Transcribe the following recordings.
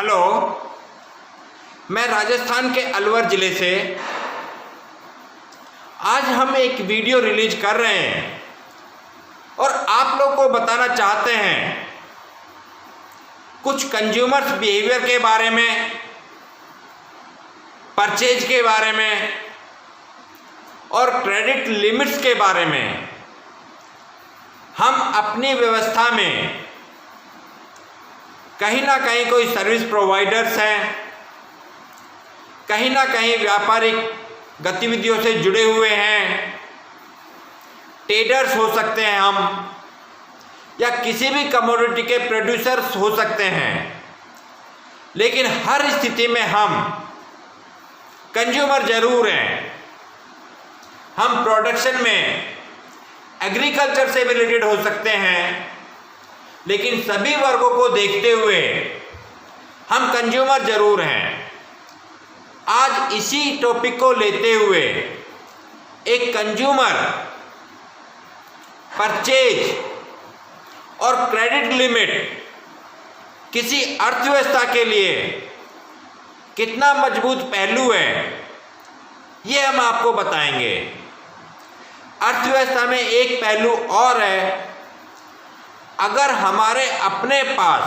Hello, मैं राजस्थान के अलवर ज़िले से आज हम एक वीडियो रिलीज कर रहे हैं और आप लोग को बताना चाहते हैं कुछ कंज्यूमर्स बिहेवियर के बारे में, परचेज के बारे में और क्रेडिट लिमिट्स के बारे में। हम अपनी व्यवस्था में कहीं ना कहीं कोई सर्विस प्रोवाइडर्स हैं, कहीं ना कहीं व्यापारिक गतिविधियों से जुड़े हुए हैं, ट्रेडर्स हो सकते हैं हम, या किसी भी कमोडिटी के प्रोड्यूसर्स हो सकते हैं। लेकिन हर स्थिति में हम कंज्यूमर जरूर हैं। हम प्रोडक्शन में एग्रीकल्चर से भी रिलेटेड हो सकते हैं, लेकिन सभी वर्गों को देखते हुए हम कंज्यूमर जरूर हैं। आज इसी टॉपिक को लेते हुए एक कंज्यूमर परचेज और क्रेडिट लिमिट किसी अर्थव्यवस्था के लिए कितना मजबूत पहलू है, ये हम आपको बताएंगे। अर्थव्यवस्था में एक पहलू और है, अगर हमारे अपने पास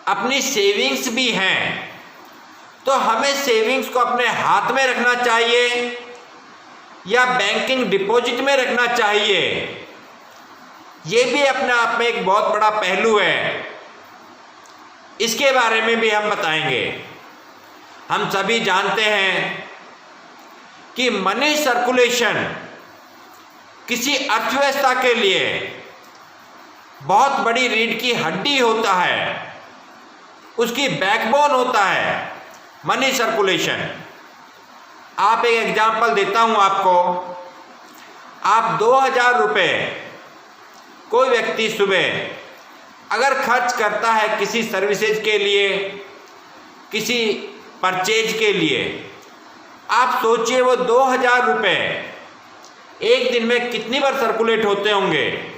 अपनी सेविंग्स भी हैं तो हमें सेविंग्स को अपने हाथ में रखना चाहिए या बैंकिंग डिपॉजिट में रखना चाहिए। ये भी अपने आप में एक बहुत बड़ा पहलू है, इसके बारे में भी हम बताएंगे। हम सभी जानते हैं कि मनी सर्कुलेशन किसी अर्थव्यवस्था के लिए बहुत बड़ी रीढ़ की हड्डी होता है, उसकी बैकबोन होता है मनी सर्कुलेशन। आप एक एग्जांपल देता हूं आपको। आप 2000 रुपये कोई व्यक्ति सुबह अगर खर्च करता है किसी सर्विसेज के लिए, किसी परचेज के लिए, आप सोचिए वो 2000 रुपये एक दिन में कितनी बार सर्कुलेट होते होंगे।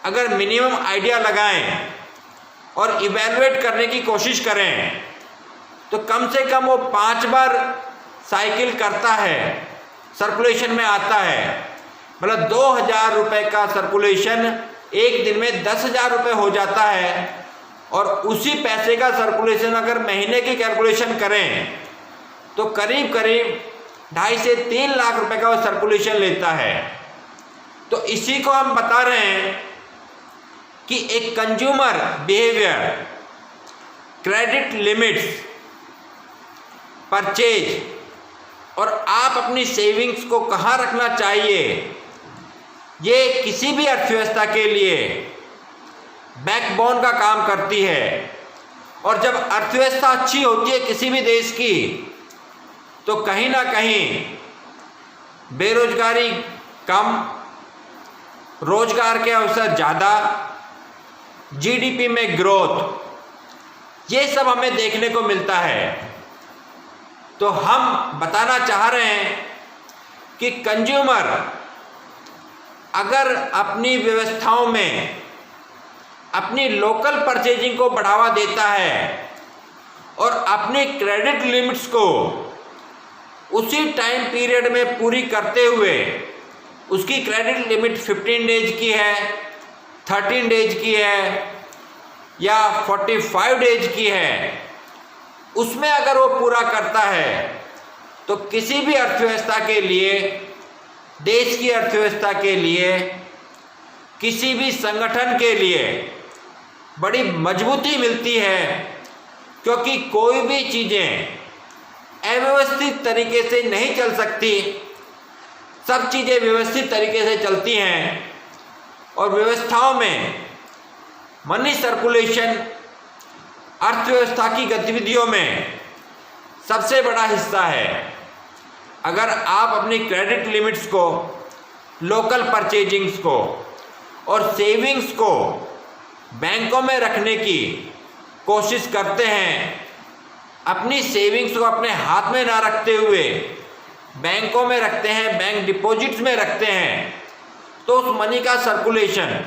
अगर मिनिमम आइडिया लगाएं और इवैल्यूएट करने की कोशिश करें तो कम से कम वो 5 बार साइकिल करता है, सर्कुलेशन में आता है। मतलब 2000 रुपये का सर्कुलेशन एक दिन में 10,000 रुपये हो जाता है। और उसी पैसे का सर्कुलेशन अगर महीने की कैलकुलेशन करें तो करीब करीब 2.5 से 3 लाख रुपए का वो सर्कुलेशन लेता है। तो इसी को हम बता रहे हैं कि एक consumer behaviour, credit limits, purchase और आप अपनी सेविंग्स को कहाँ रखना चाहिए, ये किसी भी अर्थव्यवस्था के लिए बैकबोन का काम करती है। और जब अर्थव्यवस्था अच्छी होती है किसी भी देश की तो कहीं ना कहीं बेरोजगारी कम, रोजगार के अवसर ज़्यादा, जीडीपी में ग्रोथ, ये सब हमें देखने को मिलता है। तो हम बताना चाह रहे हैं कि कंज्यूमर अगर अपनी व्यवस्थाओं में अपनी लोकल परचेजिंग को बढ़ावा देता है और अपनी क्रेडिट लिमिट्स को उसी टाइम पीरियड में पूरी करते हुए, उसकी क्रेडिट लिमिट 15 डेज की है, 13 डेज की है या 45 डेज की है, उसमें अगर वो पूरा करता है तो किसी भी अर्थव्यवस्था के लिए, देश की अर्थव्यवस्था के लिए, किसी भी संगठन के लिए बड़ी मजबूती मिलती है। क्योंकि कोई भी चीज़ें अव्यवस्थित तरीके से नहीं चल सकती, सब चीज़ें व्यवस्थित तरीके से चलती हैं। और व्यवस्थाओं में मनी सर्कुलेशन अर्थव्यवस्था की गतिविधियों में सबसे बड़ा हिस्सा है। अगर आप अपनी क्रेडिट लिमिट्स को, लोकल परचेजिंग्स को और सेविंग्स को बैंकों में रखने की कोशिश करते हैं, अपनी सेविंग्स को अपने हाथ में ना रखते हुए बैंकों में रखते हैं, बैंक डिपॉजिट्स में रखते हैं, तो उस मनी का सर्कुलेशन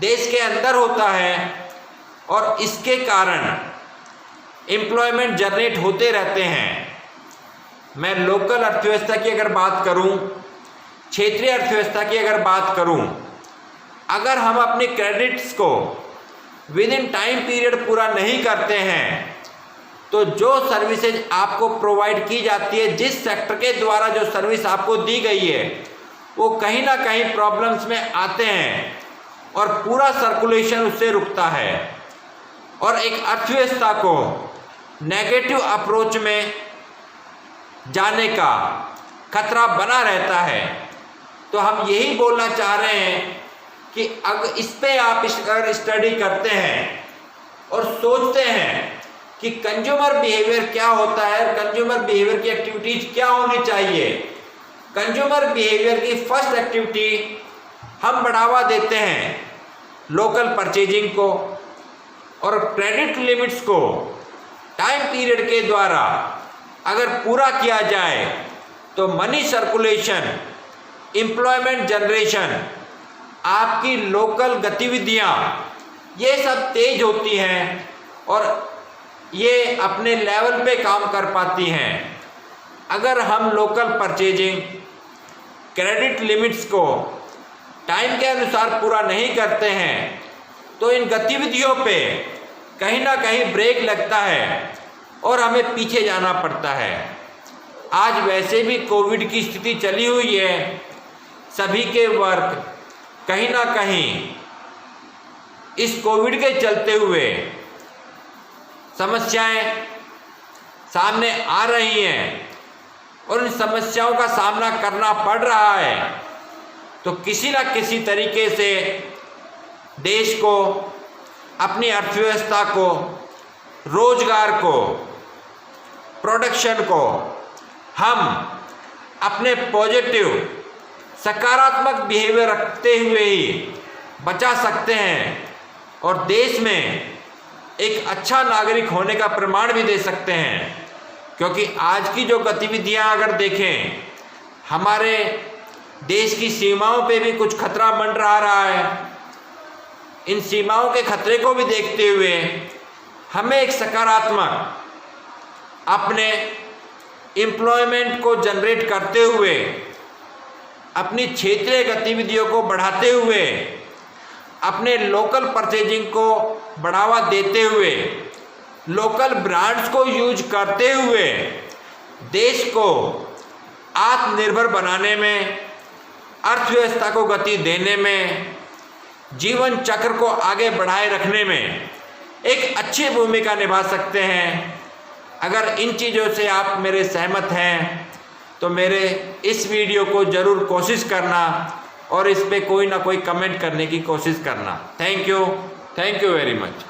देश के अंदर होता है और इसके कारण एम्प्लॉयमेंट जनरेट होते रहते हैं। मैं लोकल अर्थव्यवस्था की अगर बात करूं, क्षेत्रीय अर्थव्यवस्था की अगर बात करूं, अगर हम अपने क्रेडिट्स को विद इन टाइम पीरियड पूरा नहीं करते हैं तो जो सर्विसेज आपको प्रोवाइड की जाती है, जिस सेक्टर के द्वारा जो सर्विस आपको दी गई है, वो कहीं ना कहीं प्रॉब्लम्स में आते हैं और पूरा सर्कुलेशन उससे रुकता है और एक अर्थव्यवस्था को नेगेटिव अप्रोच में जाने का खतरा बना रहता है। तो हम यही बोलना चाह रहे हैं कि अगर इस पे आप अगर स्टडी करते हैं और सोचते हैं कि कंज्यूमर बिहेवियर क्या होता है, कंज्यूमर बिहेवियर की एक्टिविटीज क्या होनी चाहिए, कंज्यूमर बिहेवियर की फर्स्ट एक्टिविटी हम बढ़ावा देते हैं लोकल परचेजिंग को और क्रेडिट लिमिट्स को टाइम पीरियड के द्वारा अगर पूरा किया जाए तो मनी सर्कुलेशन, एम्प्लॉयमेंट जनरेशन, आपकी लोकल गतिविधियां ये सब तेज होती हैं और ये अपने लेवल पे काम कर पाती हैं। अगर हम लोकल परचेजिंग, क्रेडिट लिमिट्स को टाइम के अनुसार पूरा नहीं करते हैं तो इन गतिविधियों पे कहीं ना कहीं ब्रेक लगता है और हमें पीछे जाना पड़ता है। आज वैसे भी कोविड की स्थिति चली हुई है, सभी के वर्क कहीं ना कहीं इस कोविड के चलते हुए समस्याएं सामने आ रही हैं और उन समस्याओं का सामना करना पड़ रहा है। तो किसी न किसी तरीके से देश को, अपनी अर्थव्यवस्था को, रोजगार को, प्रोडक्शन को हम अपने पॉजिटिव सकारात्मक बिहेवियर रखते हुए ही बचा सकते हैं और देश में एक अच्छा नागरिक होने का प्रमाण भी दे सकते हैं। क्योंकि आज की जो गतिविधियां अगर देखें, हमारे देश की सीमाओं पे भी कुछ खतरा मंडरा रहा है। इन सीमाओं के खतरे को भी देखते हुए हमें एक सकारात्मक अपने एम्प्लॉयमेंट को जनरेट करते हुए, अपनी क्षेत्रीय गतिविधियों को बढ़ाते हुए, अपने लोकल परचेजिंग को बढ़ावा देते हुए, लोकल ब्रांड्स को यूज करते हुए देश को आत्मनिर्भर बनाने में, अर्थव्यवस्था को गति देने में, जीवन चक्र को आगे बढ़ाए रखने में एक अच्छी भूमिका निभा सकते हैं। अगर इन चीज़ों से आप मेरे सहमत हैं तो मेरे इस वीडियो को ज़रूर कोशिश करना और इस पे कोई ना कोई कमेंट करने की कोशिश करना। Thank you very much.